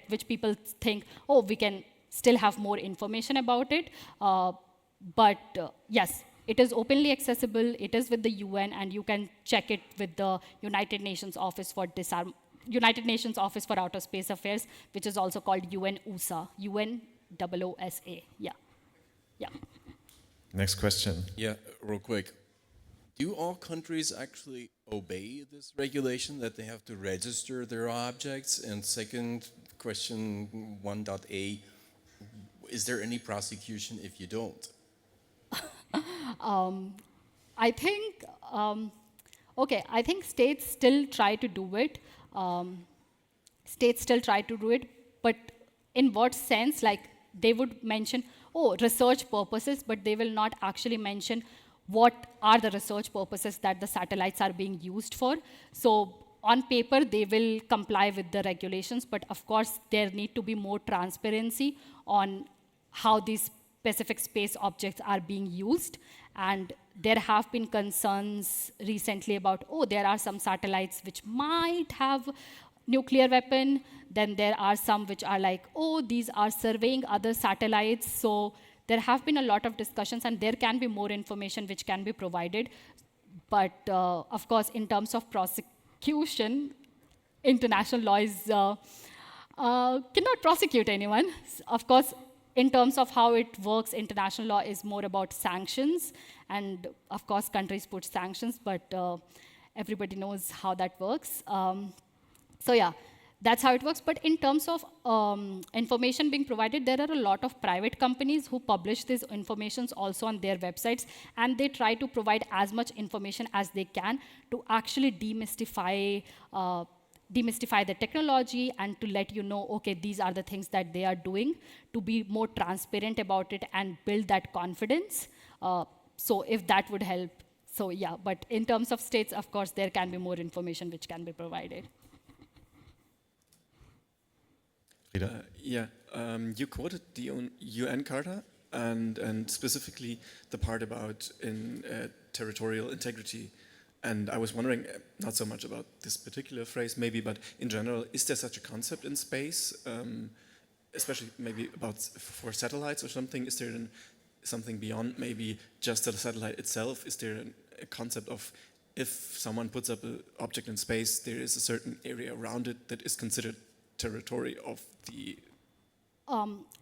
which people think, we can still have more information about it. Yes, it is openly accessible. It is with the UN, and you can check it with the United Nations Office for Outer Space Affairs, which is also called UNOOSA, UNOOSA. Yeah. Next question. Yeah, real quick. Do all countries actually obey this regulation that they have to register their objects? And second question, 1.a, is there any prosecution if you don't? I think, okay, I think states still try to do it. States still try to do it, but in what sense? Like, they would mention, oh, research purposes, but they will not actually mention what are the research purposes that the satellites are being used for. So on paper, they will comply with the regulations, but of course, there need to be more transparency on how these specific space objects are being used. And there have been concerns recently about, oh, there are some satellites which might have nuclear weapon. Then there are some which are like, oh, these are surveying other satellites. So there have been a lot of discussions, and there can be more information which can be provided. But of course, in terms of prosecution, international law is, cannot prosecute anyone. Of course, in terms of how it works, international law is more about sanctions. And of course, countries put sanctions, but everybody knows how that works. So yeah, that's how it works. But in terms of information being provided, there are a lot of private companies who publish these informations also on their websites, and they try to provide as much information as they can to actually demystify the technology and to let you know, okay, these are the things that they are doing, to be more transparent about it and build that confidence. So if that would help. So yeah, but in terms of states, of course, there can be more information which can be provided. You quoted the UN Charter and specifically the part about territorial integrity. And I was wondering, not so much about this particular phrase maybe, but in general, is there such a concept in space, especially maybe for satellites or something? Is there something beyond maybe just the satellite itself? Is there a concept of, if someone puts up an object in space, there is a certain area around it that is considered territory of the...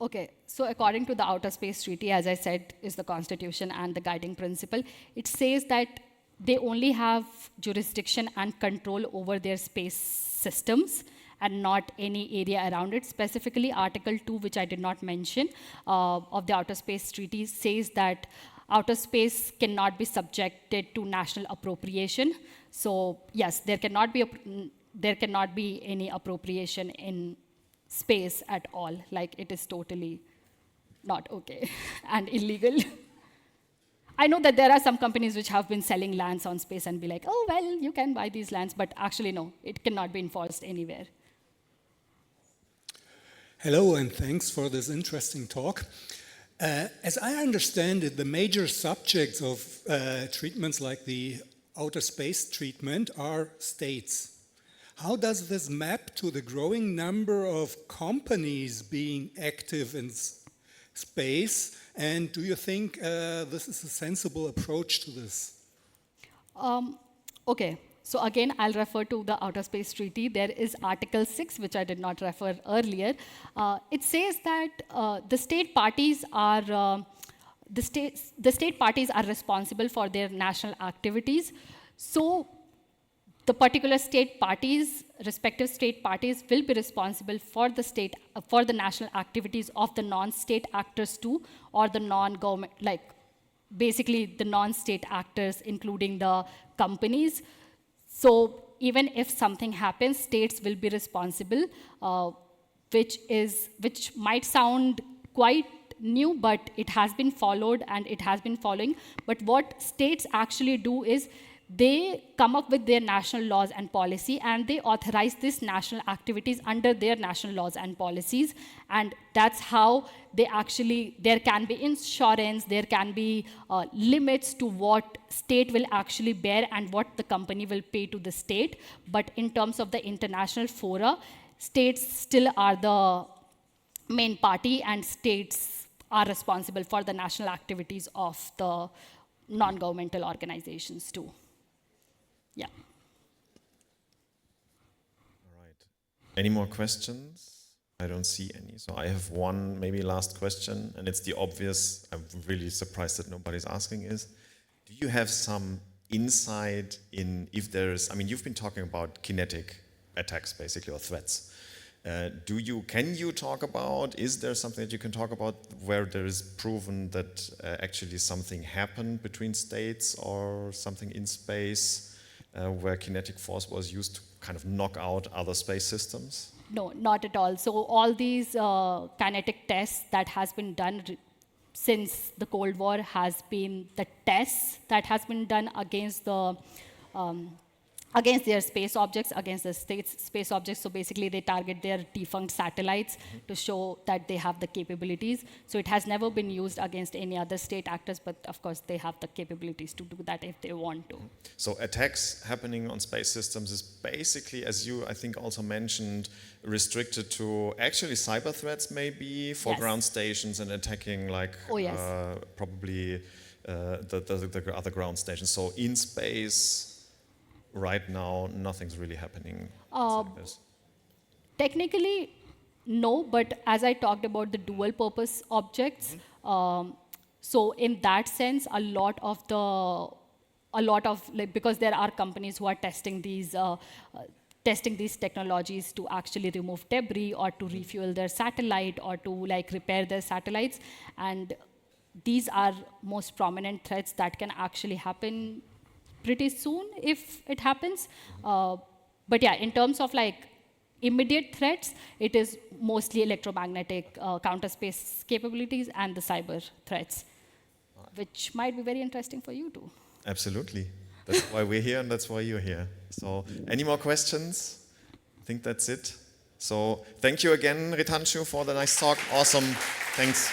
Okay, so according to the Outer Space Treaty, as I said, is the Constitution and the guiding principle, it says that they only have jurisdiction and control over their space systems and not any area around it. Specifically, Article 2, which I did not mention, of the Outer Space Treaty says that outer space cannot be subjected to national appropriation. So yes, there cannot be any appropriation in space at all. Like, it is totally not okay and illegal. I know that there are some companies which have been selling lands on space and be like, oh, well, you can buy these lands, but actually, no, it cannot be enforced anywhere. Hello, and thanks for this interesting talk. As I understand it, the major subjects of treatments like the outer space treatment are states. How does this map to the growing number of companies being active in space? And do you think this is a sensible approach to this? Okay, so again, I'll refer to the Outer Space Treaty. There is Article 6, which I did not refer earlier. It says that the state parties are responsible for their national activities. So the particular state parties, respective state parties, will be responsible for the national activities of the non-state actors too, or the non-government, like basically the non-state actors, including the companies. So even if something happens, states will be responsible, which might sound quite new, but it has been followed and it has been following. But what states actually do is they come up with their national laws and policy, and they authorize these national activities under their national laws and policies. And that's how there can be insurance, there can be limits to what state will actually bear and what the company will pay to the state. But in terms of the international fora, states still are the main party, and states are responsible for the national activities of the non-governmental organizations too. Yeah. All right. Any more questions? I don't see any. So I have one maybe last question, and it's the obvious. I'm really surprised that nobody's asking is, do you have some insight in if there's, I mean, you've been talking about kinetic attacks basically, or threats. Can you talk about, is there something that you can talk about where there is proven that actually something happened between states or something in space where kinetic force was used to kind of knock out other space systems? No, not at all. So all these kinetic tests that has been done since the Cold War has been the tests that has been done against the against their space objects, against the state's space objects. So basically they target their defunct satellites to show that they have the capabilities. So it has never been used against any other state actors, but of course they have the capabilities to do that if they want to. So attacks happening on space systems is basically, as you I think also mentioned, restricted to actually cyber threats maybe for Yes. ground stations and attacking like Oh, yes. probably the other ground stations. So in space, right now, nothing's really happening. Like this. Technically, no, but as I talked about the dual purpose objects, so in that sense, a lot of like, because there are companies who are testing these technologies to actually remove debris or to refuel their satellite or to like repair their satellites, and these are most prominent threats that can actually happen pretty soon if it happens. But yeah, in terms of like immediate threats, it is mostly electromagnetic counter space capabilities and the cyber threats, which might be very interesting for you too. Absolutely. That's why we're here and that's why you're here. So any more questions? I think that's it. So thank you again, Ritanshu, for the nice talk. Awesome. Thanks.